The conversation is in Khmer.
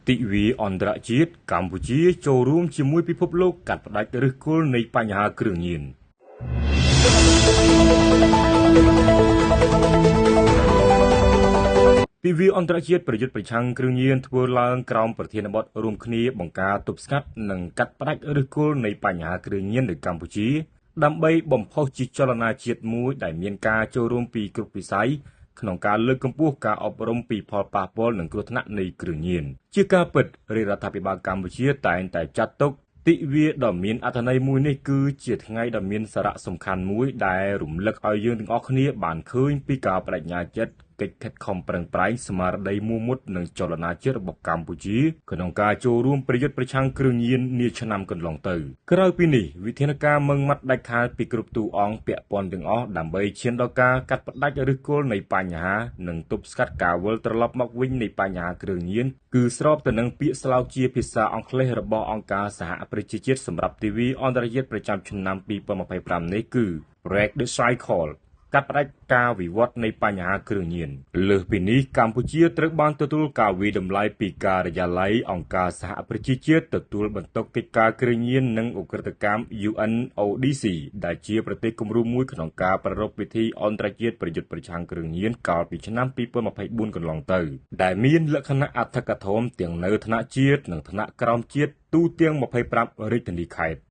ទិវាអន្តរជាតិកម្ពុជាចូលរួមជាមួយពិភពលោកកាត់ផ្តាច់ឫសគល់នៃបញ្ហាគ្រឿងញៀនទិវាអន្តរជាតិប្រយុទ្ធប្រឆាំងគ្រឿងញៀនធ្វើឡើងក្រោមប្រធានបទរួមគ្នាបង្ការទប់ស្កាត់និងកាត់ផ្តាច់ឫសគល់នៃបញ្ហាគ្រឿងញៀននៅកម្ពុជាដើម្បីបំផុសជាចលនាជាតិមួយដែលមានការចូលរួមពីគ្រប់វិស័យក្នុងការលើកកម្ពស់ការអប់រំពីផលប៉ះពាល់និងគ្រោះថ្នាក់នៃគ្រឿងញៀនជាការពិតរាជរដ្ឋាភិបាលកម្ពុជាតែងតែចាត់ទុកទិវាដ៏មានអត្ថន័យមួយនេះគឺជាថ្ងៃដ៏មានសារៈសំខាន់មួយដែលរំលឹកឲ្យយើងទាំងអស់គ្នាបានឃើញពីការបដិញ្ញាចិត្តកិច្ចខិតខំប្រឹងប្រែងស្មារតីមោះមុតនិងចលនាជាតិរបស់កម្ពុជាក្នុងការចូលរួមប្រយុទ្ធប្រឆាំងគ្រឿងញៀននាឆ្នាំកន្លងទៅក្រៅពីនេះវិធានការម៉ឺងម៉ាត់ដាច់ខាតពីគ្រប់តួអង្គពាក់ព័ន្ធទាំងអស់ដើម្បីឈានដល់ការកាត់ផ្តាច់ឫសគល់នៃបញ្ហានិងទប់ស្កាត់ការវិលត្រឡប់មកវិញនៃបញ្ហាគ្រឿងញៀនគឺស្របទៅនឹងពាក្យស្លោកជាភាសាអង់គ្លេសរបស់អង្គការសហប្រជាជាតិសម្រាប់ទិវាអន្តរជាតិប្រចាំឆ្នាំ2025នេះគឺ Break the Cycleកាត់ផ្តាច់ការវិវត្តនៃបញ្ហាគ្រឿងញៀនលើសពីនេះកម្ពុជាត្រូវបានទទួលការវិតម្លៃពីការិយាល័យអង្គការសហប្រជាជាតិទទួលបន្ទុកកិច្ចការគ្រឿងញៀននិងឧក្រិដ្ឋកម្ម UNODC ដែលជាប្រទេសគំរូមួយក្នុងការប្រារព្ធពិធីអន្តរជាតិប្រយុទ្ធប្រឆាំងគ្រឿងញៀនកាលពីឆ្នាំ2024កន្លងទៅដែលមានលក្ខណៈអធិកអធមទាំងនៅថ្នាក់ជាតិនិងថ្នាក់ក្រោមជាតិទូទាំង25រាជធានីខេត្ត